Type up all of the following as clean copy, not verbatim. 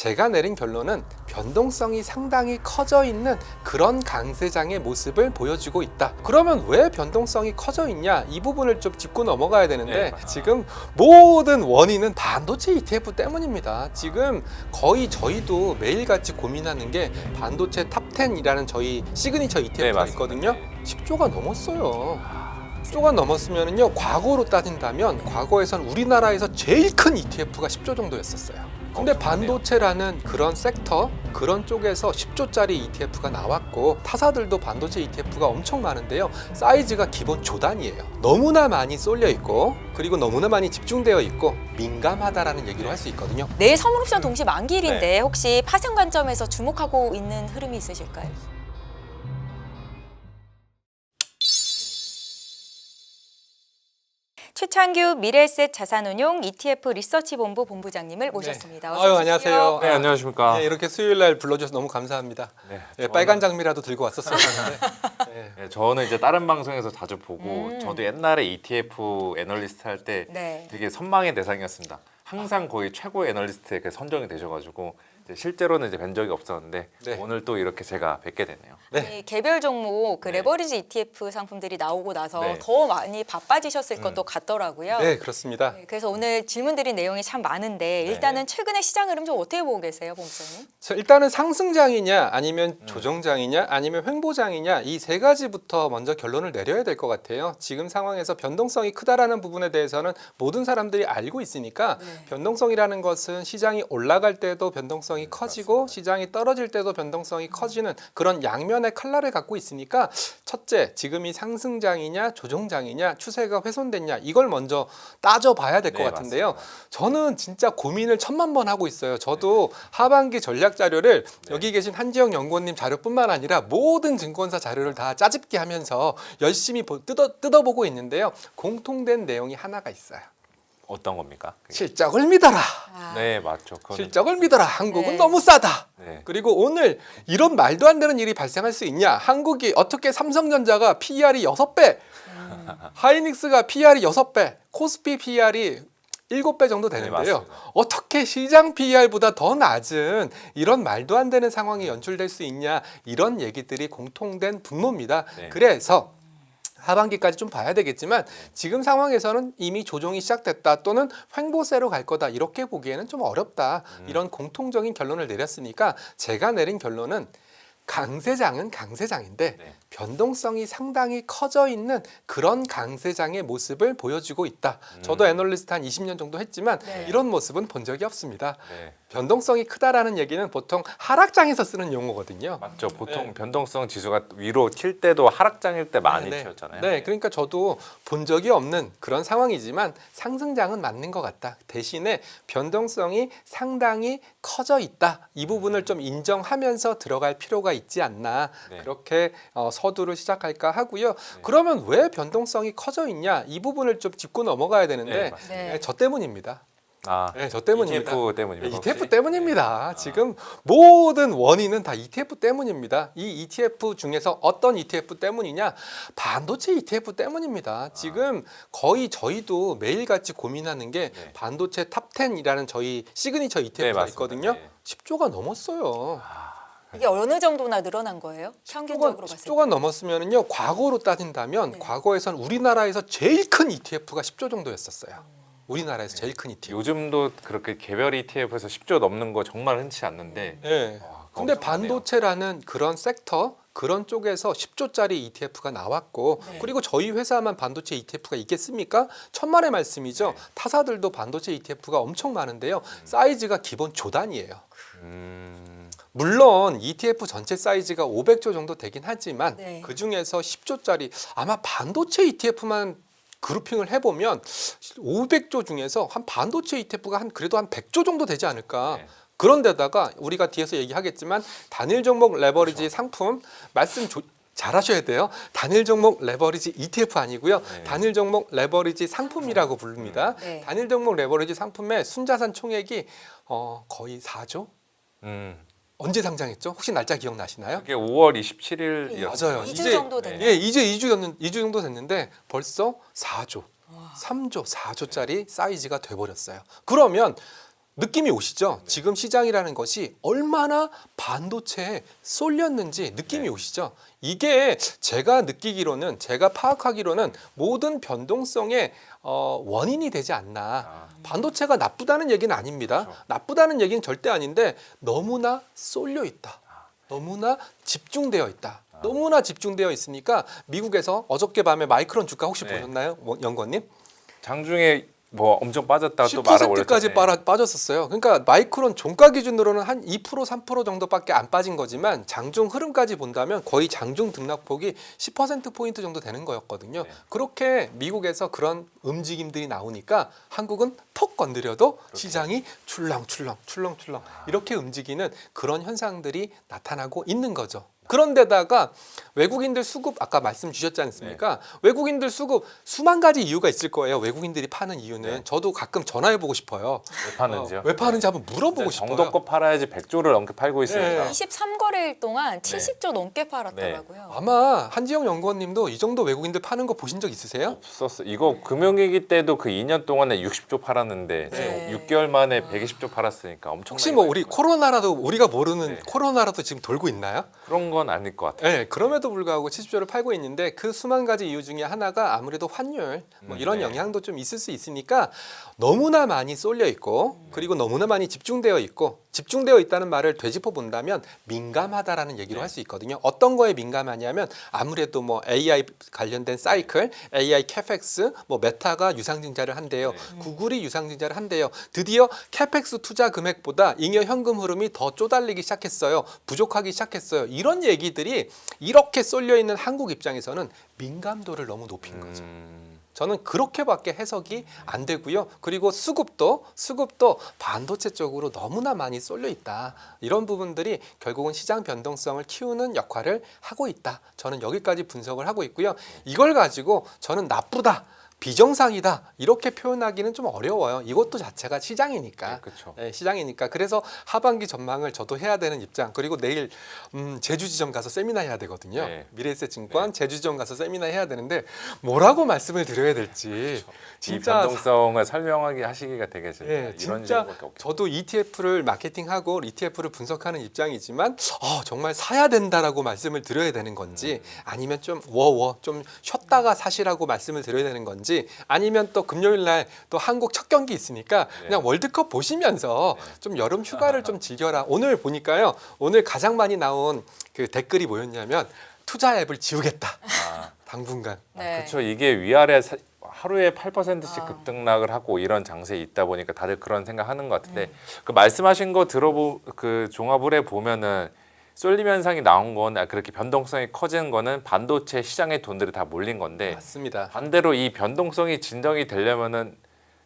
제가 내린 결론은 변동성이 상당히 커져 있는 그런 강세장의 모습을 보여주고 있다. 그러면 왜 변동성이 커져 있냐? 이 부분을 좀 짚고 넘어가야 되는데 지금 모든 원인은 반도체 ETF 때문입니다. 지금 거의 저희도 매일같이 고민하는 게 반도체 탑10이라는 저희 시그니처 ETF가 있거든요. 10조가 넘었어요. 10조가 넘었으면요, 과거로 따진다면 과거에선 우리나라에서 제일 큰 ETF가 10조 정도였었어요. 근데 반도체라는 그런 섹터, 그런 쪽에서 10조짜리 ETF가 나왔고 타사들도 반도체 ETF가 엄청 많은데요. 사이즈가 기본 조단이에요. 너무나 많이 쏠려 있고 그리고 너무나 많이 집중되어 있고 민감하다라는 얘기로 할 수 있거든요. 내일 선물옵션 동시 만기일인데 혹시 파생 관점에서 주목하고 있는 흐름이 있으실까요? 최창규 미래에셋 자산운용 ETF 리서치 본부 본부장님을 모셨습니다. 어서 아유, 오십시오. 안녕하세요. 네, 안녕하십니까. 네, 이렇게 수요일 날 불러주셔서 너무 감사합니다. 네, 빨간 장미라도 들고 왔었어요. 네, 저는 이제 다른 방송에서 자주 보고 저도 옛날에 ETF 애널리스트 할 때 되게 선망의 대상이었습니다. 항상 거의 최고 애널리스트에 선정이 되셔가지고 실제로는 이제 뵌 적이 없었는데 오늘 또 이렇게 제가 뵙게 되네요. 네, 개별 종목 레버리지 ETF 상품들이 나오고 나서 더 많이 바빠지셨을 것도 같더라고요. 네, 그렇습니다. 그래서 오늘 질문드린 내용이 참 많은데 일단은 최근의 시장 흐름 좀 어떻게 보고 계세요, 본부장님? 일단은 상승장이냐 아니면 조정장이냐 아니면 횡보장이냐 이 세 가지부터 먼저 결론을 내려야 될 것 같아요. 지금 상황에서 변동성이 크다라는 부분에 대해서는 모든 사람들이 알고 있으니까 변동성이라는 것은 시장이 올라갈 때도 변동성이 커지고 시장이 떨어질 때도 변동성이 커지는 그런 양면의 칼날을 갖고 있으니까 첫째, 지금이 상승장이냐 조정장이냐 추세가 훼손됐냐 이걸 먼저 따져봐야 될 것 같은데요. 저는 진짜 고민을 천만 번 하고 있어요. 저도 하반기 전략 자료를 여기 계신 한지영 연구원님 자료뿐만 아니라 모든 증권사 자료를 다 짜집기 하면서 열심히 뜯어보고 있는데요. 공통된 내용이 하나가 있어요. 어떤 겁니까? 실적을 믿어라. 네, 맞죠. 실적을 믿어라. 한국은 너무 싸다. 그리고 오늘 이런 말도 안 되는 일이 발생할 수 있냐? 한국이 어떻게 삼성전자가 PER이 6배, 하이닉스가 PER이 6배, 코스피 PER이 7배 정도 되는데요. 어떻게 시장 PER보다 더 낮은 이런 말도 안 되는 상황이 연출될 수 있냐? 이런 얘기들이 공통된 분모입니다. 그래서 하반기까지 좀 봐야 되겠지만 지금 상황에서는 이미 조정이 시작됐다 또는 횡보세로 갈 거다 이렇게 보기에는 좀 어렵다. 이런 공통적인 결론을 내렸으니까 제가 내린 결론은 강세장은 강세장인데 변동성이 상당히 커져 있는 그런 강세장의 모습을 보여주고 있다. 저도 애널리스트 한 20년 정도 했지만 이런 모습은 본 적이 없습니다. 변동성이 크다라는 얘기는 보통 하락장에서 쓰는 용어거든요. 맞죠. 보통 변동성 지수가 위로 튈 때도 하락장일 때 많이 튀었잖아요. 네, 그러니까 저도 본 적이 없는 그런 상황이지만 상승장은 맞는 것 같다. 대신에 변동성이 상당히 커져 있다. 이 부분을 좀 인정하면서 들어갈 필요가 있지 않나. 그렇게 서두를 시작할까 하고요. 그러면 왜 변동성이 커져 있냐? 이 부분을 좀 짚고 넘어가야 되는데 저 때문입니다. 저 때문입니다. ETF 때문입니다. ETF 때문입니다. 지금 모든 원인은 다 ETF 때문입니다. 이 ETF 중에서 어떤 ETF 때문이냐? 반도체 ETF 때문입니다. 지금 거의 저희도 매일같이 고민하는 게 반도체 탑10이라는 저희 시그니처 ETF가 있거든요. 10조가 넘었어요. 이게 어느 정도나 늘어난 거예요? 평균적으로 봤을 때. 10조가 넘었으면요, 과거로 따진다면 과거에선 우리나라에서 제일 큰 ETF가 10조 정도였었어요. 우리나라에서 제일 큰 ETF. 요즘도 그렇게 개별 ETF에서 10조 넘는 거 정말 흔치 않는데. 근데 반도체라는 그런 섹터, 그런 쪽에서 10조짜리 ETF가 나왔고 그리고 저희 회사만 반도체 ETF가 있겠습니까? 천만의 말씀이죠. 타사들도 반도체 ETF가 엄청 많은데요. 사이즈가 기본 조단이에요. 물론 ETF 전체 사이즈가 500조 정도 되긴 하지만 그중에서 10조짜리 아마 반도체 ETF만 그룹핑을 해보면 500조 중에서 한 반도체 ETF가 그래도 한 100조 정도 되지 않을까. 그런데다가 우리가 뒤에서 얘기하겠지만 단일 종목 레버리지 상품 말씀 잘하셔야 돼요. 단일 종목 레버리지 ETF 아니고요. 단일 종목 레버리지 상품이라고 부릅니다. 단일 종목 레버리지 상품의 순자산 총액이 거의 4조? 언제 상장했죠? 혹시 날짜 기억나시나요? 그게 5월 27일이었어요. 맞아요. 2주 정도 됐네요. 이제 2주 정도 됐는데 벌써 4조, 3조, 4조짜리 사이즈가 돼버렸어요. 그러면 느낌이 오시죠? 지금 시장이라는 것이 얼마나 반도체에 쏠렸는지 느낌이 오시죠? 이게 제가 느끼기로는, 제가 파악하기로는 모든 변동성의 원인이 되지 않나. 반도체가 나쁘다는 얘기는 아닙니다. 그렇죠. 나쁘다는 얘기는 절대 아닌데 너무나 쏠려 있다. 너무나 집중되어 있다. 너무나 집중되어 있으니까 미국에서 어저께 밤에 마이크론 주가 혹시 네. 보셨나요? 연구원님? 장중에 뭐 엄청 빠졌다가 또 말아 10%까지 올렸죠. 빠졌었어요. 그러니까 마이크론 종가 기준으로는 한 2% 3% 정도밖에 안 빠진 거지만 장중 흐름까지 본다면 거의 장중 등락폭이 10%포인트 정도 되는 거였거든요. 네. 그렇게 미국에서 그런 움직임들이 나오니까 한국은 톡 건드려도 시장이 출렁출렁 이렇게 움직이는 그런 현상들이 나타나고 있는 거죠. 그런데다가 외국인들 수급 아까 말씀 주셨지 않습니까? 외국인들 수급 수만 가지 이유가 있을 거예요. 외국인들이 파는 이유는 네. 저도 가끔 전화해 보고 싶어요. 왜 파는지요? 왜 파는지 한번 물어보고 싶어요. 정도껏 팔아야지 100조를 넘게 팔고 있습니다. 네. 23거래일 동안 70조 넘게 팔았더라고요. 아마 한지영 연구원님도 이 정도 외국인들 파는 거 보신 적 있으세요? 없었어. 이거 금융위기 때도 그 2년 동안에 60조 팔았는데 네. 지금 6개월 만에 120조 팔았으니까 엄청. 혹시 뭐 우리 코로나라도 우리가 모르는 네. 코로나라도 지금 돌고 있나요? 그런 건 아닐 것 같아요. 네, 그럼에도 불구하고 70조를 팔고 있는데 그 수만 가지 이유 중에 하나가 아무래도 환율 뭐 이런 네. 영향도 좀 있을 수 있으니까 너무나 많이 쏠려 있고 그리고 너무나 많이 집중되어 있다는 말을 되짚어 본다면 민감하다라는 얘기로 네. 할 수 있거든요. 어떤 거에 민감하냐면 아무래도 뭐 AI 관련된 사이클, AI 캐펙스, 뭐 메타가 유상증자를 한대요. 구글이 유상증자를 한대요. 드디어 캐펙스 투자 금액보다 잉여 현금 흐름이 더 쪼달리기 시작했어요. 부족하기 시작했어요. 이런 얘기들이 이렇게 쏠려 있는 한국 입장에서는 민감도를 너무 높인 거죠. 저는 그렇게밖에 해석이 안 되고요. 그리고 수급도 반도체 쪽으로 너무나 많이 쏠려 있다. 이런 부분들이 결국은 시장 변동성을 키우는 역할을 하고 있다. 저는 여기까지 분석을 하고 있고요. 이걸 가지고 저는 나쁘다, 비정상이다 이렇게 표현하기는 좀 어려워요. 이것도 자체가 시장이니까. 네, 그렇죠. 네, 시장이니까. 그래서 하반기 전망을 저도 해야 되는 입장. 그리고 내일 제주지점 가서 세미나 해야 되거든요. 네. 미래에셋증권 제주지점 가서 세미나 해야 되는데 뭐라고 말씀을 드려야 될지 이 진짜 변동성을 설명하기 하시기가 되게 진짜 예, 이런 진짜 식으로밖에 없겠죠. 저도 ETF를 마케팅하고 ETF를 분석하는 입장이지만 정말 사야 된다라고 말씀을 드려야 되는 건지 아니면 좀 좀 쉬었다가 사시라고 말씀을 드려야 되는 건지 아니면 또 금요일 날 또 한국 첫 경기 있으니까 그냥 월드컵 보시면서 좀 여름 휴가를 좀 즐겨라. 오늘 보니까요. 오늘 가장 많이 나온 그 댓글이 뭐였냐면 투자 앱을 지우겠다. 당분간. 네. 그렇죠. 이게 위아래 하루에 8%씩 급등락을 하고 이런 장세에 있다 보니까 다들 그런 생각하는 것 같은데 그 말씀하신 거 그 종합을 해 보면은 쏠림 현상이 나온 건 그렇게 변동성이 커지는 거는 반도체 시장의 돈들이 다 몰린 건데 맞습니다. 반대로 이 변동성이 진정이 되려면은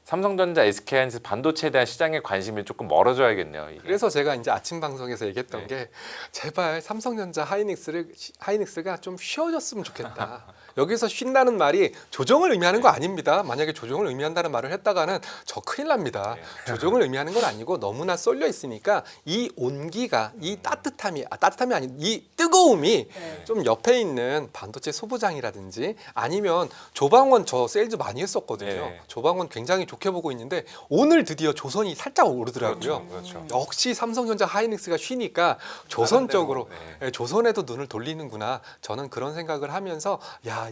삼성전자, SK하이닉스 반도체에 대한 시장의 관심이 조금 멀어져야겠네요. 이게. 그래서 제가 이제 아침 방송에서 얘기했던 네. 게 제발 삼성전자 하이닉스가 좀 쉬어졌으면 좋겠다. 여기서 쉰다는 말이 조정을 의미하는 거 아닙니다. 만약에 조정을 의미한다는 말을 했다가는 저 큰일 납니다. 조정을 의미하는 건 아니고 너무나 쏠려 있으니까 이 온기가 이 따뜻함이 아닌 이 뜨거움이 좀 옆에 있는 반도체 소부장이라든지 아니면 조방원 저 세일즈 많이 했었거든요. 네. 조방원 굉장히 좋게 보고 있는데 오늘 드디어 조선이 살짝 오르더라고요. 그렇죠. 역시 삼성전자 하이닉스가 쉬니까 조선 쪽으로 네. 조선에도 눈을 돌리는구나. 저는 그런 생각을 하면서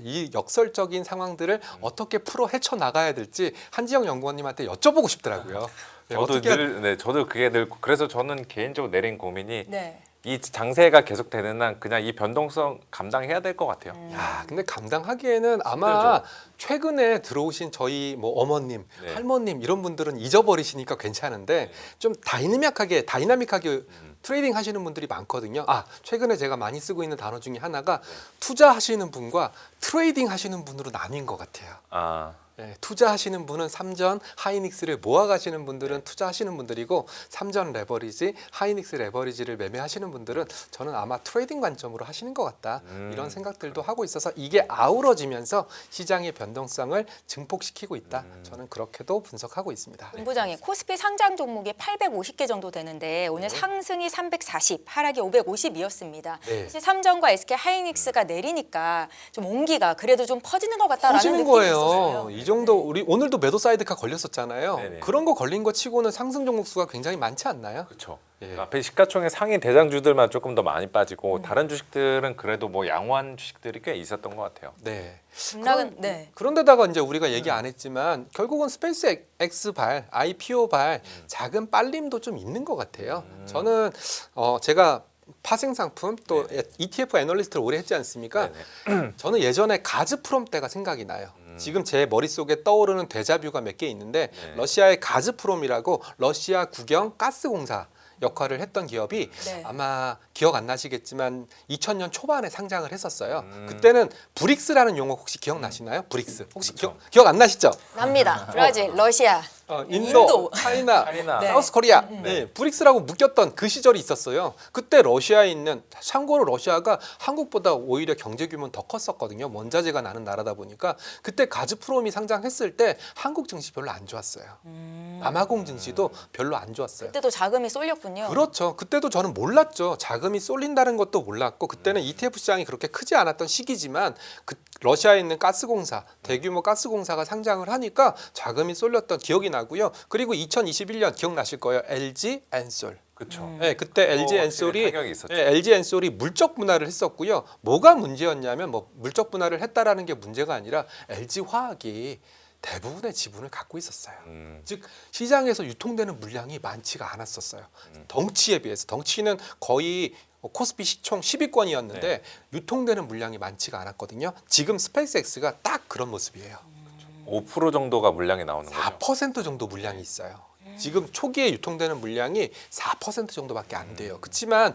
이 역설적인 상황들을 어떻게 풀어 헤쳐 나가야 될지 한지영 연구원님한테 여쭤보고 싶더라고요. 네, 저도 그게 늘 그래서 저는 개인적으로 내린 고민이 네. 이 장세가 계속되는 한 그냥 이 변동성 감당해야 될 것 같아요. 근데 감당하기에는 아마 힘들죠. 최근에 들어오신 저희 뭐 어머님, 네. 할머님 이런 분들은 잊어버리시니까 괜찮은데 좀 다이나믹하게 트레이딩 하시는 분들이 많거든요. 최근에 제가 많이 쓰고 있는 단어 중에 하나가 투자하시는 분과 트레이딩 하시는 분으로 나뉜 것 같아요. 투자하시는 분은 삼전 하이닉스를 모아가시는 분들은 투자하시는 분들이고 삼전 레버리지 하이닉스 레버리지를 매매하시는 분들은 저는 아마 트레이딩 관점으로 하시는 것 같다 이런 생각들도 하고 있어서 이게 아우러지면서 시장의 변동성을 증폭시키고 있다. 저는 그렇게도 분석하고 있습니다. 본부장님, 코스피 상장 종목이 850개 정도 되는데 오늘 상승이 340, 하락이 550이었습니다. 네. 사실 삼전과 SK 하이닉스가 내리니까 좀 온기가 그래도 좀 퍼지는 것 같다라는 커지는 느낌이 거예요. 있었어요. 이 이 정도 우리 오늘도 매도 사이드카 걸렸었잖아요. 네네. 그런 거 걸린 거 치고는 상승 종목 수가 굉장히 많지 않나요? 그렇죠. 예. 앞에 시가총액 상위 대장주들만 조금 더 많이 빠지고 다른 주식들은 그래도 뭐 양호한 주식들이 꽤 있었던 것 같아요. 네. 급락은 네. 그런데다가 이제 우리가 얘기 안 했지만 결국은 스페이스 X발, IPO발 작은 빨림도 좀 있는 것 같아요. 저는 제가 파생 상품 또 ETF 애널리스트를 오래 했지 않습니까? 저는 예전에 가즈프롬 때가 생각이 나요. 지금 제 머릿속에 떠오르는 데자뷰가 몇 개 있는데 러시아의 가즈프롬이라고 러시아 국영 가스공사 역할을 했던 기업이 네. 아마 기억 안 나시겠지만 2000년 초반에 상장을 했었어요. 그때는 브릭스라는 용어 혹시 기억나시나요? 브릭스 혹시 기억 안 나시죠? 납니다. 브라질, 러시아, 인도, 차이나, 네. 사우스 코리아, 네, 브릭스라고 묶였던 그 시절이 있었어요. 그때 러시아에 있는 참고로 러시아가 한국보다 오히려 경제 규모는 더 컸었거든요. 원자재가 나는 나라다 보니까 그때 가즈프롬이 상장했을 때 한국 증시 별로 안 좋았어요. 남아공 증시도 별로 안 좋았어요. 그때도 자금이 쏠렸군요. 그렇죠. 그때도 저는 몰랐죠. 자금이 쏠린다는 것도 몰랐고 그때는 ETF 시장이 그렇게 크지 않았던 시기지만 러시아에 있는 가스공사, 대규모 가스공사가 상장을 하니까 자금이 쏠렸던 기억이 나고요. 그리고 2021년 기억나실 거예요. LG 엔솔. 그렇죠. 네, 그때 LG 엔솔이 타격이 있었죠. LG 엔솔이 물적 분할을 했었고요. 뭐가 문제였냐면 뭐 물적 분할을 했다라는 게 문제가 아니라 LG 화학이 대부분의 지분을 갖고 있었어요. 즉 시장에서 유통되는 물량이 많지가 않았었어요. 덩치에 비해서 덩치는 거의 코스피 시총 10위권이었는데 유통되는 물량이 많지가 않았거든요. 지금 스페이스X가 딱 그런 모습이에요. 5% 정도가 물량이 나오는 거죠. 4% 정도 물량이 있어요. 지금 초기에 유통되는 물량이 4% 정도밖에 안 돼요. 그렇지만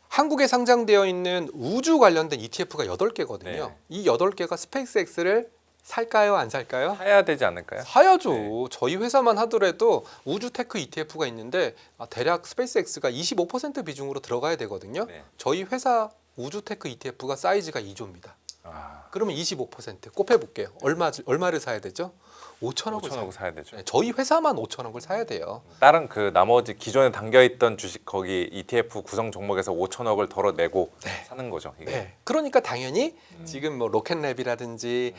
한국에 상장되어 있는 우주 관련된 ETF가 8개거든요. 네. 이 8개가 스페이스X를 살까요? 안 살까요? 사야 되지 않을까요? 사야죠. 네. 저희 회사만 하더라도 우주 테크 ETF가 있는데 대략 스페이스X가 25% 비중으로 들어가야 되거든요. 네. 저희 회사 우주 테크 ETF가 사이즈가 2조입니다. 아, 그러면 25% 곱해볼게요. 얼마를 사야 되죠? 5천억을 5천억 사야 되죠. 네, 저희 회사만 5천억을 사야 돼요. 다른 그 나머지 기존에 담겨 있던 주식 거기 ETF 구성 종목에서 5천억을 덜어내고 사는 거죠. 이게. 네. 그러니까 당연히 지금 뭐 로켓랩이라든지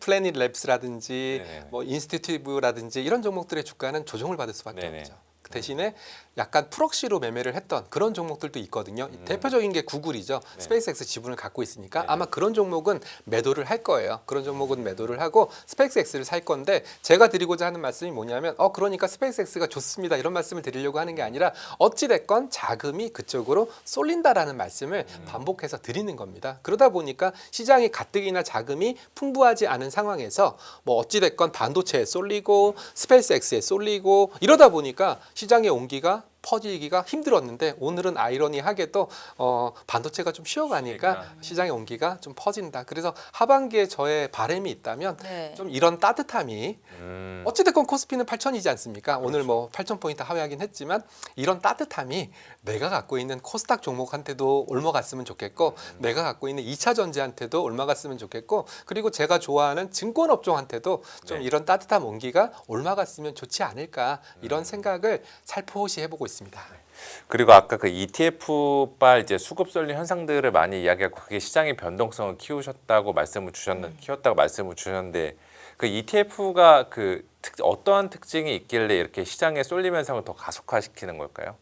플래닛 랩스라든지 네네. 뭐 인스티튜브라든지 이런 종목들의 주가는 조정을 받을 수밖에 네네. 없죠. 그 대신에 약간 프록시로 매매를 했던 그런 종목들도 있거든요. 대표적인 게 구글이죠. 스페이스X 지분을 갖고 있으니까 네네. 아마 그런 종목은 매도를 할 거예요. 그런 종목은 매도를 하고 스페이스X를 살 건데 제가 드리고자 하는 말씀이 뭐냐면 그러니까 스페이스X가 좋습니다. 이런 말씀을 드리려고 하는 게 아니라 어찌 됐건 자금이 그쪽으로 쏠린다라는 말씀을 반복해서 드리는 겁니다. 그러다 보니까 시장이 가뜩이나 자금이 풍부하지 않은 상황에서 뭐 어찌 됐건 반도체에 쏠리고 스페이스X에 쏠리고 이러다 보니까 시장의 온기가 퍼지기가 힘들었는데 오늘은 아이러니하게도 반도체가 좀 쉬어가니까 시장의 온기가 좀 퍼진다. 그래서 하반기에 저의 바람이 있다면 좀 이런 따뜻함이 어찌됐건 코스피는 8,000이지 않습니까? 그렇죠. 오늘 뭐 8,000포인트 하회하긴 했지만 이런 따뜻함이 내가 갖고 있는 코스닥 종목한테도 옮아갔으면 좋겠고 내가 갖고 있는 2차 전지한테도 옮아갔으면 좋겠고 그리고 제가 좋아하는 증권업종한테도 좀 이런 따뜻한 온기가 옮아갔으면 좋지 않을까 이런 생각을 살포시 해보고 있습니다. 그리고 아까 그 ETF발 이제 수급 쏠림 현상들을 많이 이야기하고 그게 시장의 변동성을 키웠다고 말씀을 주셨는데 그 ETF가 그 어떠한 특징이 있길래 이렇게 시장의 쏠림 현상을 더 가속화시키는 걸까요?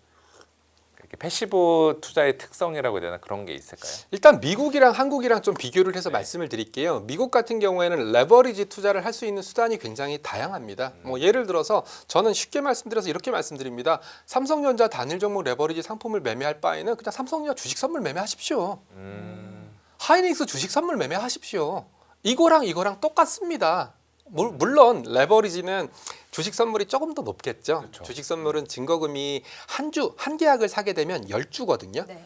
이렇게 패시브 투자의 특성이라고 해야 되나 그런 게 있을까요? 일단 미국이랑 한국이랑 좀 비교를 해서 말씀을 드릴게요. 미국 같은 경우에는 레버리지 투자를 할 수 있는 수단이 굉장히 다양합니다. 뭐 예를 들어서 저는 쉽게 말씀드려서 이렇게 말씀드립니다. 삼성전자 단일 종목 레버리지 상품을 매매할 바에는 그냥 삼성전자 주식 선물 매매하십시오. 하이닉스 주식 선물 매매하십시오. 이거랑 똑같습니다. 물론 레버리지는 주식 선물이 조금 더 높겠죠. 그렇죠. 주식 선물은 증거금이 한 계약을 사게 되면 10주거든요. 네.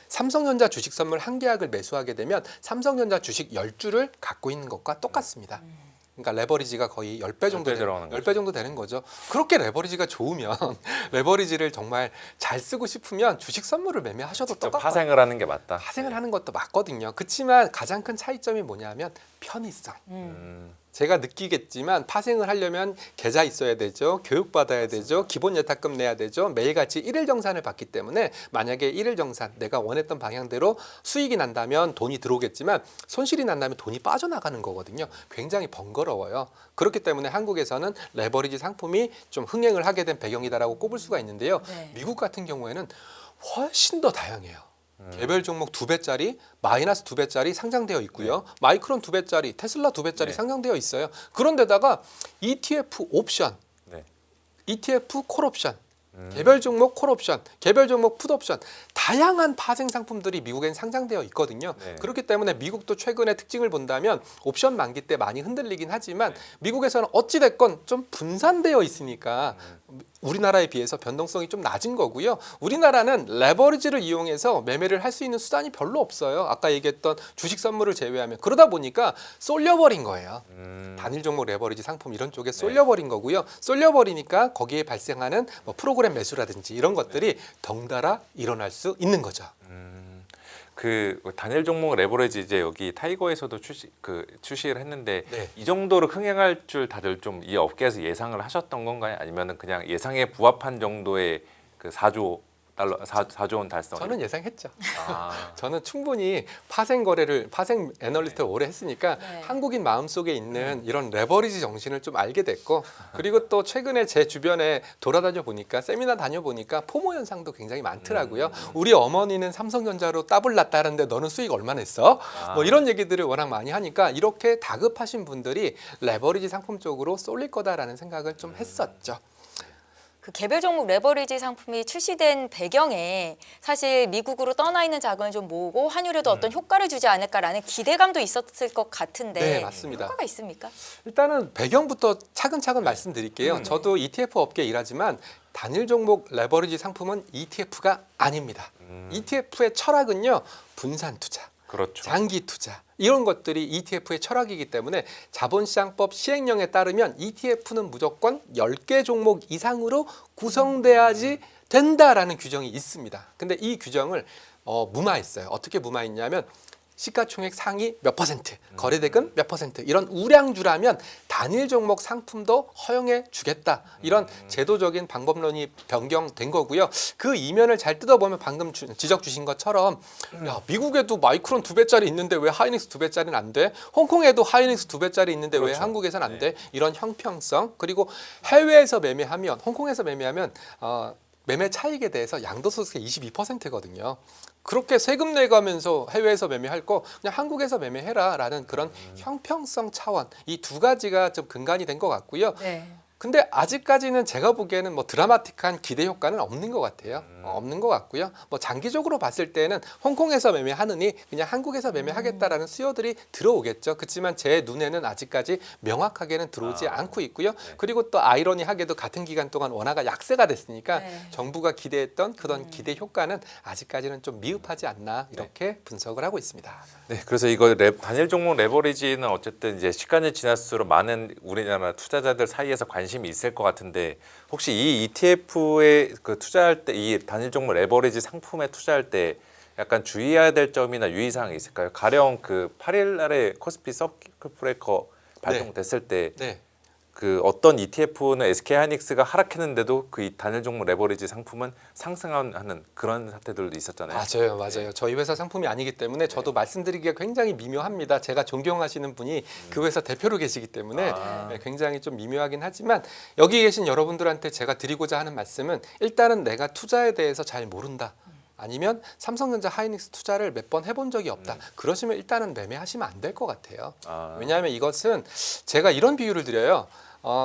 삼성전자 주식 선물 한 계약을 매수하게 되면 삼성전자 주식 10주를 갖고 있는 것과 똑같습니다. 그러니까 레버리지가 거의 10배 정도 되는 거죠. 그렇게 레버리지가 좋으면 레버리지를 정말 잘 쓰고 싶으면 주식 선물을 매매하셔도 똑같아요. 파생을 하는 게 맞다. 파생을 하는 것도 맞거든요. 그렇지만 가장 큰 차이점이 뭐냐면 편의성. 제가 느끼겠지만 파생을 하려면 계좌 있어야 되죠. 교육받아야 되죠. 기본 예탁금 내야 되죠. 매일같이 일일 정산을 받기 때문에 만약에 일일 정산 내가 원했던 방향대로 수익이 난다면 돈이 들어오겠지만 손실이 난다면 돈이 빠져나가는 거거든요. 굉장히 번거로워요. 그렇기 때문에 한국에서는 레버리지 상품이 좀 흥행을 하게 된 배경이다라고 꼽을 수가 있는데요. 네. 미국 같은 경우에는 훨씬 더 다양해요. 개별 종목 2배짜리, 마이너스 2배짜리 상장되어 있고요. 마이크론 2배짜리, 테슬라 2배짜리 네. 상장되어 있어요. 그런데다가 ETF 옵션, 네. ETF 콜옵션, 개별 종목 콜옵션, 개별 종목 풋옵션 다양한 파생 상품들이 미국엔 상장되어 있거든요. 네. 그렇기 때문에 미국도 최근에 특징을 본다면 옵션 만기 때 많이 흔들리긴 하지만 네. 미국에서는 어찌 됐건 좀 분산되어 있으니까 우리나라에 비해서 변동성이 좀 낮은 거고요. 우리나라는 레버리지를 이용해서 매매를 할 수 있는 수단이 별로 없어요. 아까 얘기했던 주식 선물을 제외하면. 그러다 보니까 쏠려버린 거예요. 단일 종목 레버리지 상품 이런 쪽에 쏠려버린 거고요. 쏠려버리니까 거기에 발생하는 뭐 프로그램 매수라든지 이런 것들이 덩달아 일어날 수 있는 거죠. 그 단일 종목 레버리지 이제 여기 타이거에서도 출시를 했는데 네. 이 정도로 흥행할 줄 다들 좀 이 업계에서 예상을 하셨던 건가요? 아니면은 그냥 예상에 부합한 정도의 그 4조 원 달성? 저는 예상했죠. 아, 저는 충분히 파생 애널리스트를 오래 했으니까 네. 한국인 마음속에 있는 이런 레버리지 정신을 좀 알게 됐고 그리고 또 최근에 제 주변에 돌아다녀 보니까 세미나 다녀보니까 포모 현상도 굉장히 많더라고요. 우리 어머니는 삼성전자로 따블 났다는데 너는 수익 얼마 냈어? 뭐 이런 얘기들을 워낙 많이 하니까 이렇게 다급하신 분들이 레버리지 상품 쪽으로 쏠릴 거다라는 생각을 좀 했었죠. 그 개별 종목 레버리지 상품이 출시된 배경에 사실 미국으로 떠나 있는 자금을 좀 모으고 환율에도 어떤 효과를 주지 않을까라는 기대감도 있었을 것 같은데 네, 맞습니다. 효과가 있습니까? 일단은 배경부터 차근차근 말씀드릴게요. 저도 ETF 업계에 일하지만 단일 종목 레버리지 상품은 ETF가 아닙니다. ETF의 철학은요. 분산 투자, 그렇죠. 장기 투자 이런 것들이 ETF의 철학이기 때문에 자본시장법 시행령에 따르면 ETF는 무조건 10개 종목 이상으로 구성돼야지 된다라는 규정이 있습니다. 근데 이 규정을 무마했어요. 어떻게 무마했냐면 시가총액 상위 몇 퍼센트, 거래대금 몇 퍼센트 이런 우량주라면 단일 종목 상품도 허용해 주겠다. 이런 제도적인 방법론이 변경된 거고요. 그 이면을 잘 뜯어보면 방금 지적 주신 것처럼 야, 미국에도 마이크론 2배짜리 있는데 왜 하이닉스 2배짜리는 안 돼? 홍콩에도 하이닉스 2배짜리 있는데 왜 그렇죠. 한국에서는 안 돼? 이런 형평성 그리고 해외에서 매매하면 홍콩에서 매매하면 매매 차익에 대해서 양도소득세 22%거든요. 그렇게 세금 내가면서 해외에서 매매할 거 그냥 한국에서 매매해라라는 그런 형평성 차원 이 두 가지가 좀 근간이 된 것 같고요. 네. 근데 아직까지는 제가 보기에는 뭐 드라마틱한 기대 효과는 없는 것 같아요. 없는 것 같고요. 뭐 장기적으로 봤을 때는 홍콩에서 매매하느니 그냥 한국에서 매매하겠다라는 수요들이 들어오겠죠. 그렇지만 제 눈에는 아직까지 명확하게는 들어오지 않고 있고요. 그리고 또 아이러니하게도 같은 기간 동안 원화가 약세가 됐으니까 네. 정부가 기대했던 그런 기대 효과는 아직까지는 좀 미흡하지 않나 이렇게 분석을 하고 있습니다. 네, 그래서 이거 단일 종목 레버리지는 어쨌든 이제 시간이 지날수록 많은 우리나라 투자자들 사이에서 관심이 있을 것 같은데 혹시 이 ETF에 그 투자할 때 이 단일 종목 레버리지 상품에 투자할 때 약간 주의해야 될 점이나 유의사항이 있을까요? 가령 그 8일 날에 코스피 서킷 브레이커 발동됐을 때 네. 그 어떤 ETF는 SK하이닉스가 하락했는데도 그 단일 종목 레버리지 상품은 상승하는 그런 사태들도 있었잖아요. 맞아요. 저희 회사 상품이 아니기 때문에 저도 말씀드리기가 굉장히 미묘합니다. 제가 존경하시는 분이 그 회사 대표로 계시기 때문에 굉장히 좀 미묘하긴 하지만 여기 계신 여러분들한테 제가 드리고자 하는 말씀은 일단은 내가 투자에 대해서 잘 모른다. 아니면 삼성전자 하이닉스 투자를 몇 번 해본 적이 없다. 그러시면 일단은 매매하시면 안 될 것 같아요. 왜냐하면 이것은 제가 이런 비유를 드려요.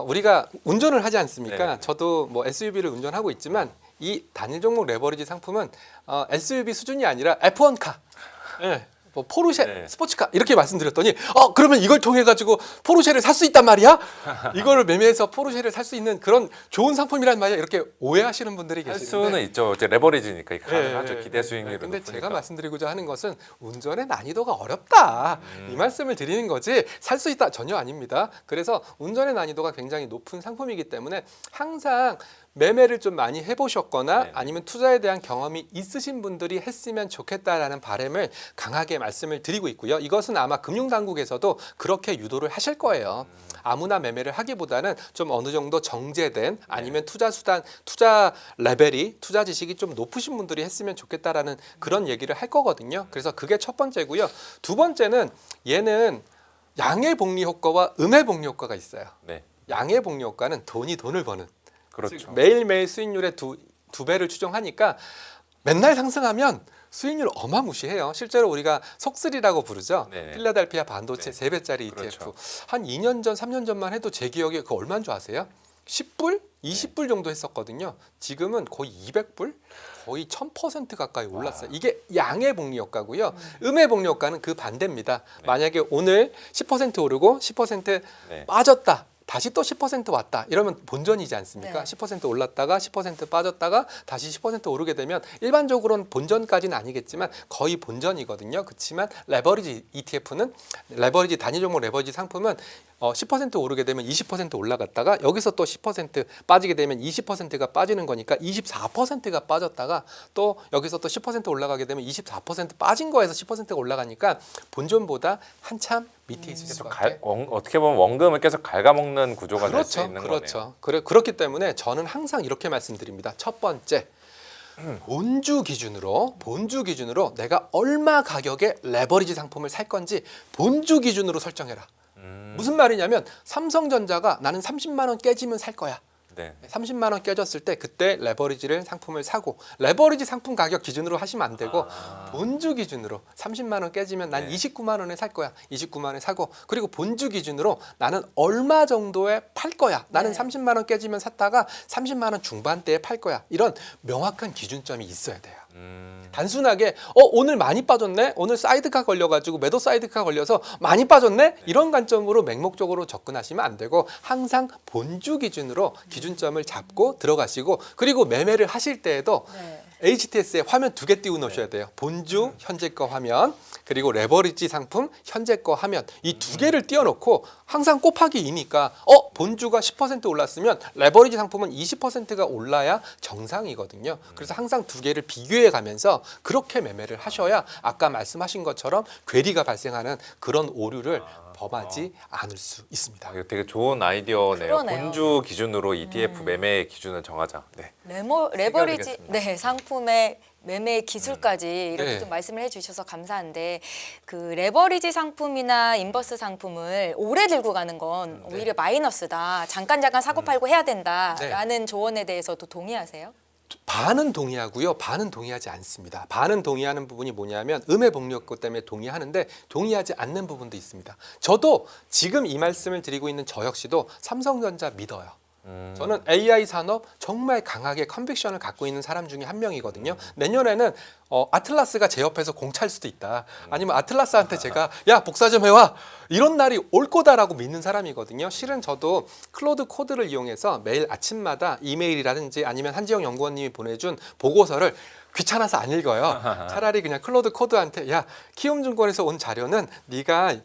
우리가 운전을 하지 않습니까? 네. 저도 뭐 SUV를 운전하고 있지만 이 단일 종목 레버리지 상품은 SUV 수준이 아니라 F1카. 네. 뭐 포르쉐, 네. 스포츠카 이렇게 말씀드렸더니 그러면 이걸 통해 가지고 포르쉐를 살 수 있단 말이야? 이거를 매매해서 포르쉐를 살 수 있는 그런 좋은 상품이란 말이야? 이렇게 오해하시는 분들이 할 계시는데 수는 있죠. 이제 레버리지니까 가능하죠. 네, 기대 수익률은 근데 높으니까. 제가 말씀드리고자 하는 것은 운전의 난이도가 어렵다. 이 말씀을 드리는 거지 살 수 있다 전혀 아닙니다. 그래서 운전의 난이도가 굉장히 높은 상품이기 때문에 항상 매매를 좀 많이 해보셨거나 네. 아니면 투자에 대한 경험이 있으신 분들이 했으면 좋겠다라는 바람을 강하게 말씀을 드리고 있고요. 이것은 아마 금융당국에서도 그렇게 유도를 하실 거예요. 아무나 매매를 하기보다는 좀 어느 정도 정제된 아니면 투자 수단, 투자 레벨이, 투자 지식이 좀 높으신 분들이 했으면 좋겠다라는 그런 얘기를 할 거거든요. 그래서 그게 첫 번째고요. 두 번째는 얘는 양의 복리 효과와 음의 복리 효과가 있어요. 네. 양의 복리 효과는 돈을 버는. 그렇죠. 매일매일 수익률의 두 배를 추정하니까 맨날 상승하면 수익률 어마무시해요. 실제로 우리가 속쓰리라고 부르죠. 네. 필라델피아 반도체 네. 3배짜리 ETF. 그렇죠. 한 2년 전, 3년 전만 해도 제 기억에 그거 얼마인 줄 아세요? 10불? 20불 정도 했었거든요. 지금은 거의 200불? 거의 1000% 가까이 올랐어요. 이게 양의 복리 효과고요. 음의 복리 효과는 그 반대입니다. 만약에 오늘 10% 오르고 10% 네. 빠졌다. 다시 또 10% 왔다. 이러면 본전이지 않습니까? 네. 10% 올랐다가 10% 빠졌다가 다시 10% 오르게 되면 일반적으로는 본전까지는 아니겠지만 거의 본전이거든요. 그렇지만 레버리지 ETF는 레버리지 단위 종목 레버리지 상품은 10% 오르게 되면 20% 올라갔다가 여기서 또 10% 빠지게 되면 20%가 빠지는 거니까 24%가 빠졌다가 또 여기서 또 10% 올라가게 되면 24% 빠진 거에서 10%가 올라가니까 본전보다 한참 밑에 있을 수밖에. 어떻게 보면 원금을 계속 갉아먹는 구조가 될 수 그렇죠, 있는 그렇죠. 그렇기 때문에 저는 항상 이렇게 말씀드립니다. 첫 번째, 본주 기준으로 내가 얼마 가격의 레버리지 상품을 살 건지 본주 기준으로 설정해라. 무슨 말이냐면 삼성전자가 나는 30만 원 깨지면 살 거야. 네. 30만 원 깨졌을 때 그때 레버리지를 상품을 사고 레버리지 상품 가격 기준으로 하시면 안 되고 본주 기준으로 30만 원 깨지면 난 네. 29만 원에 살 거야. 29만 원에 사고 그리고 본주 기준으로 나는 얼마 정도에 팔 거야. 나는 네. 30만 원 깨지면 샀다가 30만 원 중반대에 팔 거야. 이런 명확한 기준점이 있어야 돼요. 단순하게 오늘 많이 빠졌네. 오늘 사이드카 걸려가지고 매도 사이드카 걸려서 많이 빠졌네. 이런 관점으로 맹목적으로 접근하시면 안 되고 항상 본주 기준으로 기준점을 잡고 들어가시고 그리고 매매를 하실 때에도 네. HTS에 화면 2개 띄워 놓으셔야 돼요. 본주 현재 거 화면 그리고 레버리지 상품 현재 거 화면 이 2개를 띄워 놓고 항상 곱하기 2니까 본주가 10% 올랐으면 레버리지 상품은 20%가 올라야 정상이거든요. 그래서 항상 2개를 비교해 가면서 그렇게 매매를 하셔야 아까 말씀하신 것처럼 괴리가 발생하는 그런 오류를 범하지 않을 수 있습니다. 이거 되게 좋은 아이디어네요. 그러네요. 본주 기준으로 ETF 매매 기준을 정하자. 네. 레버리지 생각하겠습니다. 네, 상품의 매매 기술까지 이렇게 네. 좀 말씀을 해주셔서 감사한데 그 레버리지 상품이나 인버스 상품을 오래 들고 가는 건 오히려 마이너스다. 잠깐 사고 팔고 해야 된다라는 조언에 대해서도 동의하세요? 반은 동의하고요. 반은 동의하지 않습니다. 반은 동의하는 부분이 뭐냐면 음의 복리효과 때문에 동의하는데 동의하지 않는 부분도 있습니다. 저도 지금 이 말씀을 드리고 있는 저 역시도 삼성전자 믿어요. 저는 AI 산업 정말 강하게 컨빅션을 갖고 있는 사람 중에 한 명이거든요. 내년에는 아틀라스가 제 옆에서 공차일 수도 있다. 아니면 아틀라스한테 제가 야 복사 좀 해와 이런 날이 올 거다라고 믿는 사람이거든요. 실은 저도 클로드 코드를 이용해서 매일 아침마다 이메일이라든지 아니면 한지영 연구원님이 보내준 보고서를 귀찮아서 안 읽어요. 차라리 그냥 클로드 코드한테 야 키움증권에서 온 자료는 네가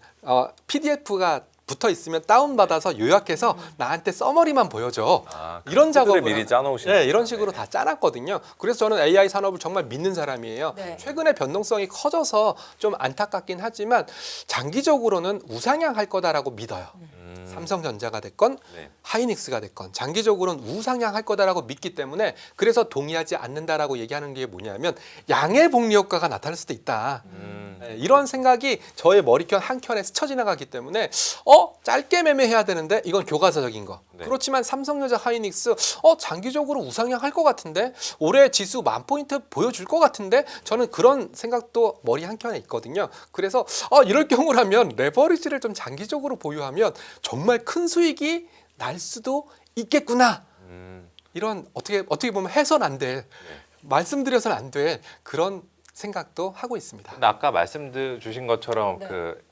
PDF가 붙어 있으면 다운 받아서 요약해서 나한테 서머리만 보여줘. 이런 작업을 미리 짜놓으시는. 네, 이런 식으로 다 짜놨거든요. 그래서 저는 AI 산업을 정말 믿는 사람이에요. 네. 최근에 변동성이 커져서 좀 안타깝긴 하지만 장기적으로는 우상향할 거다라고 믿어요. 삼성전자가 됐건 네. 하이닉스가 됐건 장기적으로는 우상향할 거다라고 믿기 때문에 그래서 동의하지 않는다라고 얘기하는 게 뭐냐면 양의 복리 효과가 나타날 수도 있다. 네, 이런 생각이 저의 머리켠 한켠에 스쳐 지나가기 때문에 짧게 매매해야 되는데 이건 교과서적인 거. 네. 그렇지만 삼성전자 하이닉스 장기적으로 우상향할 것 같은데 올해 지수 10,000포인트 보여줄 것 같은데 저는 그런 생각도 머리 한켠에 있거든요. 그래서 이럴 경우라면 레버리지를 좀 장기적으로 보유하면 정말 큰 수익이 날 수도 있겠구나. 이런 어떻게 보면 해선 안 될, 말씀드려서는 안 될 그런 생각도 하고 있습니다. 근데 아까 말씀 주신 것처럼 네. 그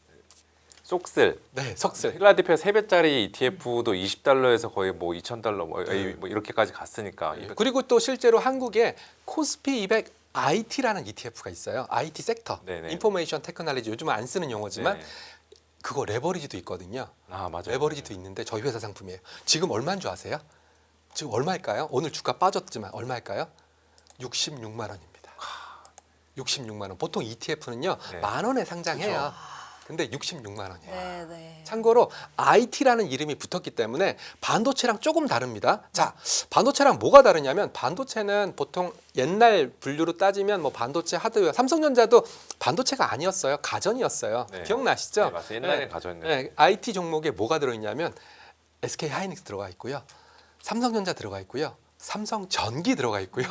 속슬 네, 석슬. 필라델피아 3배짜리 ETF도 $20에서 거의 뭐 $2,000 뭐 이렇게까지 갔으니까 그리고 또 실제로 한국에 코스피 200 IT라는 ETF가 있어요. IT 섹터, 네네. 인포메이션 테크놀로지 요즘은 안 쓰는 용어지만 네. 그거 레버리지도 있거든요. 맞아요. 레버리지도 있는데 저희 회사 상품이에요. 지금 얼마인 줄 아세요? 지금 얼마일까요? 오늘 주가 빠졌지만 얼마일까요? 66만 원입니다. 66만 원. 보통 ETF는요 네. 10,000원에 상장해요. 근데 66만 원이에요. 네, 네. 참고로 IT라는 이름이 붙었기 때문에 반도체랑 조금 다릅니다. 자, 반도체랑 뭐가 다르냐면 반도체는 보통 옛날 분류로 따지면 뭐 반도체 하드웨어, 삼성전자도 반도체가 아니었어요. 가전이었어요. 네. 기억나시죠? 네, 맞아요. 옛날에 가졌는데. 네, IT 종목에 뭐가 들어있냐면 SK 하이닉스 들어가 있고요. 삼성전자 들어가 있고요. 삼성전기 들어가 있고요.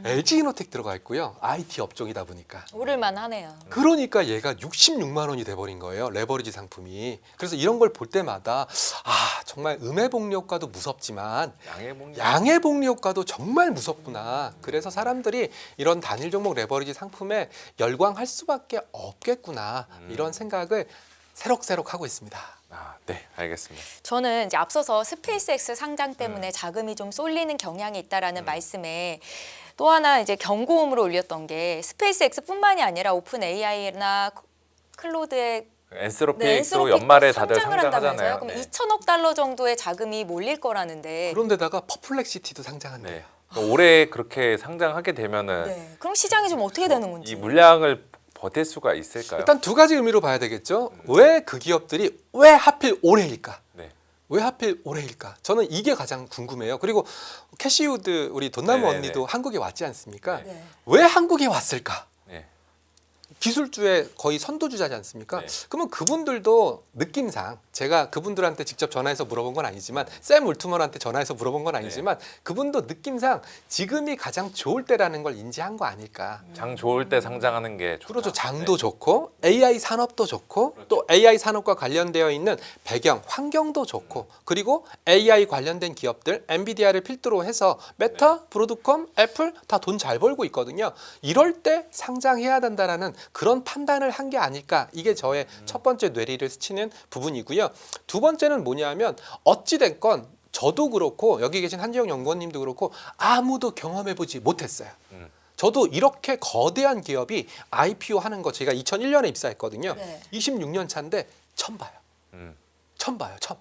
LG 이노텍 들어가 있고요. IT 업종이다 보니까. 오를만 하네요. 그러니까 얘가 66만 원이 돼버린 거예요. 레버리지 상품이. 그래서 이런 걸 볼 때마다 정말 음해복리 효과도 무섭지만 양해복리 효과도 정말 무섭구나. 그래서 사람들이 이런 단일 종목 레버리지 상품에 열광할 수밖에 없겠구나. 이런 생각을 새록새록 하고 있습니다. 네, 알겠습니다. 저는 이제 앞서서 스페이스X 상장 때문에 자금이 좀 쏠리는 경향이 있다라는 말씀에 또 하나 이제 경고음으로 울렸던 게 스페이스X뿐만이 아니라 오픈 AI나 클로드의 엔스로픽도 연말에 다들 상장하잖아요. 한다면서요? 그럼 2천억 달러 정도의 자금이 몰릴 거라는데. 그런데다가 퍼플렉시티도 상장한대요. 네. 그러니까 올해 그렇게 상장하게 되면은 네. 그럼 시장이 좀 어떻게 되는 건지. 이 물량을 버틸 수가 있을까요? 일단 두 가지 의미로 봐야 되겠죠. 왜 그 기업들이 왜 하필 올해일까? 네. 왜 하필 올해일까? 저는 이게 가장 궁금해요. 그리고 캐시우드 우리 돈나무 네네네. 언니도 한국에 왔지 않습니까? 네. 왜 한국에 왔을까? 네. 기술주의 거의 선두주자지 않습니까? 네. 그러면 그분들도 느낌상 제가 그분들한테 직접 전화해서 물어본 건 아니지만 샘 울트먼한테 전화해서 물어본 건 아니지만 그분도 느낌상 지금이 가장 좋을 때라는 걸 인지한 거 아닐까. 장 좋을 때 상장하는 게 좋다. 그렇죠. 장도 네. 좋고 AI 산업도 좋고 그렇죠. 또 AI 산업과 관련되어 있는 배경, 환경도 좋고 그리고 AI 관련된 기업들 엔비디아를 필두로 해서 메타, 브로드컴, 애플 다 돈 잘 벌고 있거든요. 이럴 때 상장해야 된다라는 그런 판단을 한 게 아닐까. 이게 저의 첫 번째 뇌리를 스치는 부분이고요. 두 번째는 뭐냐면 어찌 됐건 저도 그렇고 여기 계신 한지영 연구원님도 그렇고 아무도 경험해보지 못했어요. 저도 이렇게 거대한 기업이 IPO 하는 거 제가 2001년에 입사했거든요. 네. 26년 차인데 처음 봐요. 음. 처음 봐요. 처음.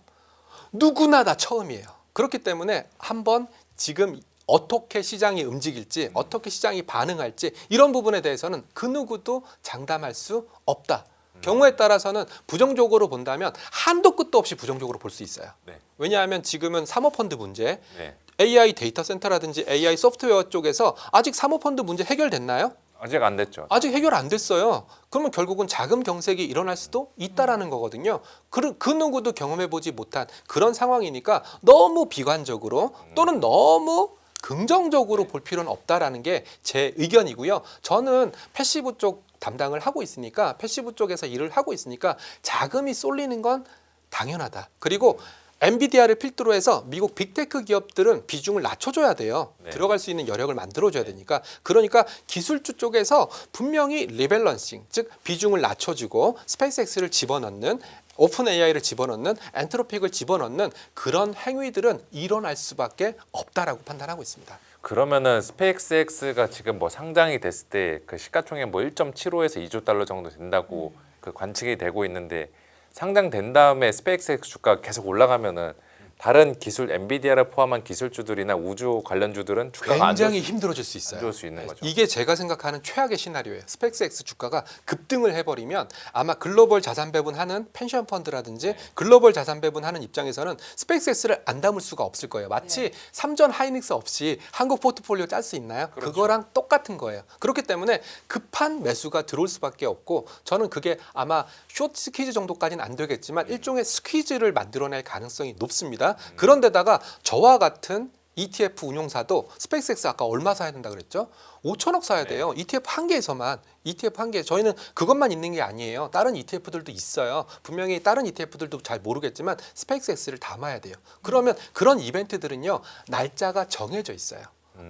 누구나 다 처음이에요. 그렇기 때문에 한번 지금 어떻게 시장이 움직일지 어떻게 시장이 반응할지 이런 부분에 대해서는 그 누구도 장담할 수 없다. 경우에 따라서는 부정적으로 본다면 한도 끝도 없이 부정적으로 볼 수 있어요. 네. 왜냐하면 지금은 사모펀드 문제, 네. AI 데이터 센터라든지 AI 소프트웨어 쪽에서 아직 사모펀드 문제 해결됐나요? 아직 안 됐죠. 아직 해결 안 됐어요. 그러면 결국은 자금 경색이 일어날 수도 있다라는 거거든요. 그 누구도 경험해보지 못한 그런 상황이니까 너무 비관적으로 또는 너무 긍정적으로 볼 필요는 없다라는 게 제 의견이고요. 저는 패시브 쪽 담당을 하고 있으니까 패시브 쪽에서 일을 하고 있으니까 자금이 쏠리는 건 당연하다. 그리고 엔비디아를 필두로 해서 미국 빅테크 기업들은 비중을 낮춰줘야 돼요. 네. 들어갈 수 있는 여력을 만들어줘야 되니까. 그러니까 기술주 쪽에서 분명히 리밸런싱, 즉 비중을 낮춰주고 스페이스X를 집어넣는 오픈 AI를 집어넣는 엔트로픽을 집어넣는 그런 행위들은 일어날 수밖에 없다라고 판단하고 있습니다. 그러면은 스페이스X가 지금 뭐 상장이 됐을 때 그 시가총액 뭐 1.75에서 2조 달러 정도 된다고 그 관측이 되고 있는데 상장된 다음에 스페이스X 주가가 계속 올라가면은 다른 기술 엔비디아를 포함한 기술주들이나 우주 관련주들은 주가가 굉장히 힘들어질 수 있어요. 안 좋을 수 있는 거죠. 이게 제가 생각하는 최악의 시나리오예요. 스페이스X 주가가 급등을 해버리면 아마 글로벌 자산 배분하는 펜션 펀드라든지 글로벌 자산 배분하는 입장에서는 스페이스X를 안 담을 수가 없을 거예요. 마치 삼전 하이닉스 없이 한국 포트폴리오 짤 수 있나요? 그렇죠. 그거랑 똑같은 거예요. 그렇기 때문에 급한 매수가 들어올 수밖에 없고 저는 그게 아마 숏 스퀴즈 정도까지는 안 되겠지만 일종의 스퀴즈를 만들어낼 가능성이 높습니다. 그런데다가 저와 같은 ETF 운용사도 스페이스X 아까 얼마 사야 된다 그랬죠? 5천억 사야 돼요. ETF 한 개에서만. ETF 한 개. 저희는 그것만 있는 게 아니에요. 다른 ETF들도 있어요. 분명히 다른 ETF들도 잘 모르겠지만 스페이스X를 담아야 돼요. 그러면 그런 이벤트들은요. 날짜가 정해져 있어요.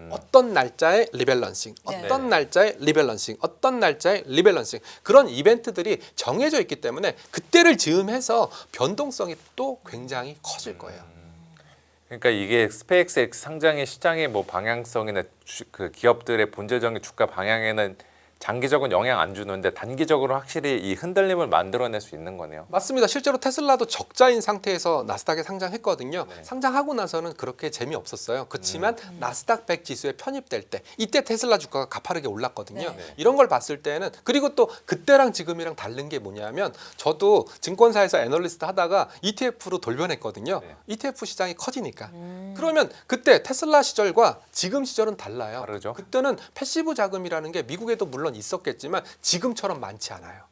어떤 날짜에 리밸런싱, 어떤 날짜에 리밸런싱, 어떤 날짜에 리밸런싱 그런 이벤트들이 정해져 있기 때문에 그때를 즈음해서 변동성이 또 굉장히 커질 거예요. 그러니까 이게 스페이스X 상장의 시장의 뭐 방향성이나 그 기업들의 본질적인 주가 방향에는 장기적인 영향 안 주는데 단기적으로 확실히 이 흔들림을 만들어낼 수 있는 거네요. 맞습니다. 실제로 테슬라도 적자인 상태에서 나스닥에 상장했거든요. 네. 상장하고 나서는 그렇게 재미없었어요. 그렇지만 나스닥 100 지수에 편입될 때 이때 테슬라 주가가 가파르게 올랐거든요. 네. 이런 걸 봤을 때는 그리고 또 그때랑 지금이랑 다른 게 뭐냐면 저도 증권사에서 애널리스트 하다가 ETF로 돌변했거든요. 네. ETF 시장이 커지니까. 그러면 그때 테슬라 시절과 지금 시절은 달라요. 다르죠. 그때는 패시브 자금이라는 게 미국에도 물론 있었겠지만 지금처럼 많지 않아요.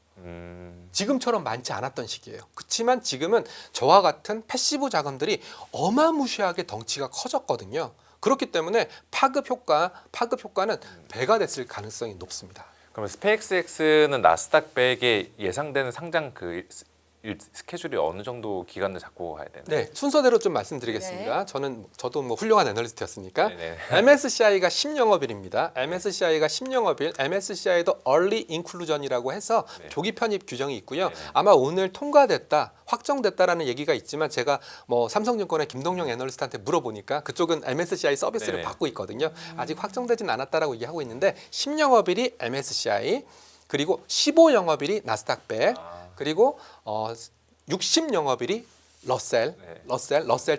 지금처럼 많지 않았던 시기예요. 그렇지만 지금은 저와 같은 패시브 자금들이 어마무시하게 덩치가 커졌거든요. 그렇기 때문에 파급 효과는 배가 됐을 가능성이 높습니다. 그러면 스페이스X는 나스닥 100에 예상되는 상장 그 스케줄이 어느 정도 기간을 잡고 가야 되나요? 네, 순서대로 좀 말씀드리겠습니다. 저도 뭐 훌륭한 애널리스트였으니까. 네네. MSCI가 10영업일입니다. MSCI가 10영업일, MSCI도 Early Inclusion이라고 해서 네. 조기 편입 규정이 있고요. 네네. 아마 오늘 통과됐다, 확정됐다라는 얘기가 있지만 제가 뭐 삼성증권의 김동영 애널리스트한테 물어보니까 그쪽은 MSCI 서비스를 네네. 받고 있거든요. 아직 확정되진 않았다라고 얘기하고 있는데 10영업일이 MSCI, 그리고 15영업일이 나스닥 100, 그리고 60영업일이 러셀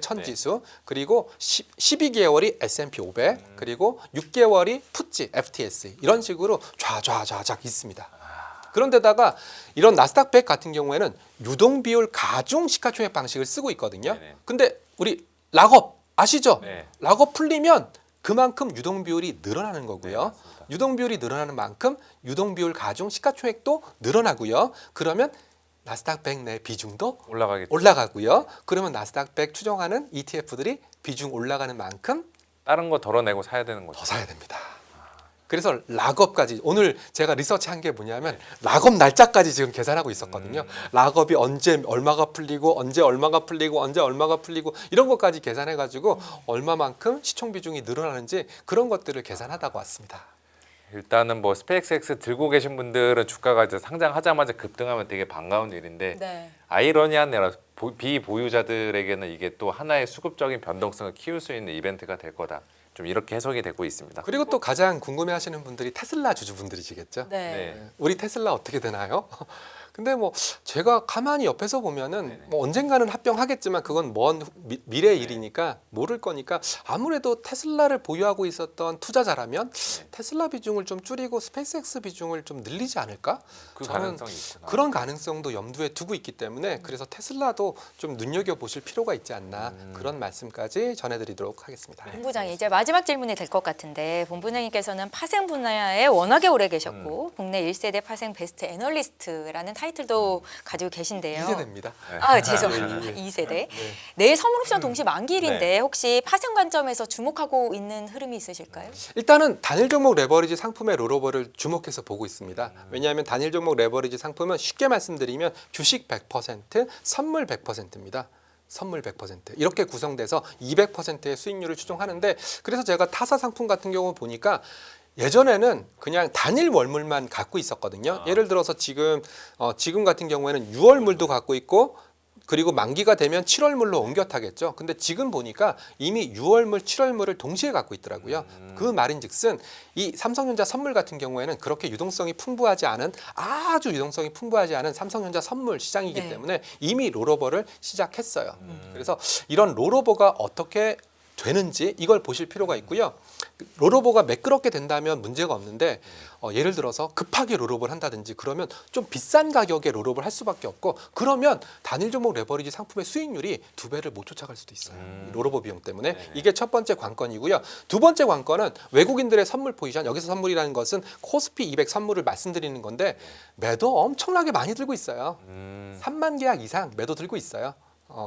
천지수, 그리고 12개월이 S&P 500, 그리고 6개월이 푸찌 FTSE 이런 식으로 좌좌좌작 있습니다. 그런데다가 이런 나스닥 100 같은 경우에는 유동 비율 가중 시가총액 방식을 쓰고 있거든요. 네네. 근데 우리 락업 아시죠? 네. 락업 풀리면 그만큼 유동 비율이 늘어나는 거고요. 네, 맞습니다. 유동 비율이 늘어나는 만큼 유동 비율 가중 시가총액도 늘어나고요. 그러면 나스닥 100 내 비중도 올라가고요. 그러면 나스닥 100 추정하는 ETF들이 비중 올라가는 만큼 다른 거 덜어내고 사야 되는 거죠. 더 사야 됩니다. 그래서 락업까지 오늘 제가 리서치한 게 뭐냐면 락업 날짜까지 지금 계산하고 있었거든요. 락업이 언제 얼마가 풀리고 언제 얼마가 풀리고 언제 얼마가 풀리고 이런 것까지 계산해가지고 얼마만큼 시총 비중이 늘어나는지 그런 것들을 계산하다가 왔습니다. 일단은 뭐 스페이스X 들고 계신 분들은 주가가 이제 상장하자마자 급등하면 되게 반가운 일인데 네. 아이러니한 내라 비보유자들에게는 이게 또 하나의 수급적인 변동성을 키울 수 있는 이벤트가 될 거다. 좀 이렇게 해석이 되고 있습니다. 그리고 또 가장 궁금해하시는 분들이 테슬라 주주분들이시겠죠. 네. 우리 테슬라 어떻게 되나요? 근데 뭐 제가 가만히 옆에서 보면은 뭐 언젠가는 합병하겠지만 그건 먼 미래의 일이니까 모를 거니까 아무래도 테슬라를 보유하고 있었던 투자자라면 테슬라 비중을 좀 줄이고 스페이스X 비중을 좀 늘리지 않을까? 그 저는 가능성이 있구나. 그런 가능성도 염두에 두고 있기 때문에 그래서 테슬라도 좀 눈여겨 보실 필요가 있지 않나 그런 말씀까지 전해드리도록 하겠습니다. 본부장이 이제 마지막 질문이 될 것 같은데 본부장님께서는 파생 분야에 워낙에 오래 계셨고 국내 1세대 파생 베스트 애널리스트라는 타이틀도 가지고 계신데요. 2세대입니다. 아 죄송합니다. 2세대. 내일 선물옵션 동시 만기일인데 혹시 파생 관점에서 주목하고 있는 흐름이 있으실까요? 일단은 단일 종목 레버리지 상품의 롤오버를 주목해서 보고 있습니다. 왜냐하면 단일 종목 레버리지 상품은 쉽게 말씀드리면 주식 100%, 선물 100%입니다. 선물 100% 이렇게 구성돼서 200%의 수익률을 추정하는데 그래서 제가 타사 상품 같은 경우 보니까 예전에는 그냥 단일 월물만 갖고 있었거든요. 예를 들어서 지금 같은 경우에는 6월물도 갖고 있고 그리고 만기가 되면 7월물로 옮겨 타겠죠. 근데 지금 보니까 이미 6월물, 7월물을 동시에 갖고 있더라고요. 그 말인즉슨 이 삼성전자 선물 같은 경우에는 그렇게 유동성이 풍부하지 않은 아주 유동성이 풍부하지 않은 삼성전자 선물 시장이기 네. 때문에 이미 롤오버를 시작했어요. 그래서 이런 롤오버가 어떻게 되는지 이걸 보실 필요가 있고요. 롤오버가 매끄럽게 된다면 문제가 없는데 예를 들어서 급하게 롤오버를 한다든지 그러면 좀 비싼 가격에 롤오버를 할 수밖에 없고 그러면 단일 종목 레버리지 상품의 수익률이 2배를 못 쫓아갈 수도 있어요. 롤오버 비용 때문에 네네. 이게 첫 번째 관건이고요. 두 번째 관건은 외국인들의 선물 포지션 여기서 선물이라는 것은 코스피 200 선물을 말씀드리는 건데 매도 엄청나게 많이 들고 있어요. 3만 계약 이상 매도 들고 있어요.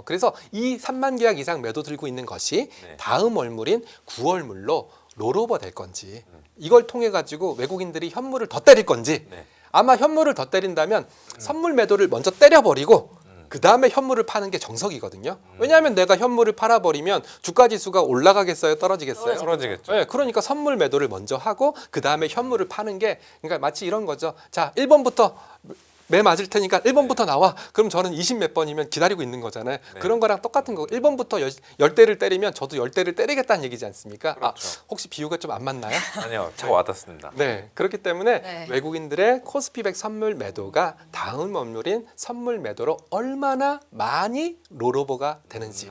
그래서 이 3만 계약 이상 매도 들고 있는 것이 네. 다음 월물인 9월물로 롤오버 될 건지 이걸 통해 가지고 외국인들이 현물을 더 때릴 건지 네. 아마 현물을 더 때린다면 선물 매도를 먼저 때려버리고 그 다음에 현물을 파는 게 정석이거든요. 왜냐하면 내가 현물을 팔아버리면 주가 지수가 올라가겠어요, 떨어지겠어요? 떨어지겠죠. 네, 그러니까 선물 매도를 먼저 하고 그 다음에 현물을 파는 게 그러니까 마치 이런 거죠. 자, 1번부터 매 맞을 테니까 1번부터 나와. 그럼 저는 20 몇 번이면 기다리고 있는 거잖아요. 네. 그런 거랑 똑같은 거. 1번부터 10대를 때리면 저도 10대를 때리겠다는 얘기지 않습니까? 그렇죠. 아, 혹시 비유가 좀 안 맞나요? 아니요, 참 와닿습니다. 네, 그렇기 때문에 네. 외국인들의 코스피 100 선물 매도가 다음 업무인 선물 매도로 얼마나 많이 롤오버가 되는지,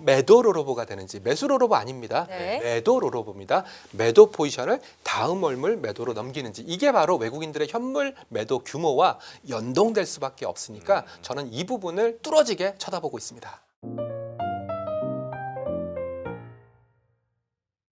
매도 롤오버가 되는지, 매수 롤오버 아닙니다. 네. 매도 롤오버입니다. 매도 포지션을 다음 월물 매도로 넘기는지, 이게 바로 외국인들의 현물 매도 규모와 연동될 수밖에 없으니까 저는 이 부분을 뚫어지게 쳐다보고 있습니다.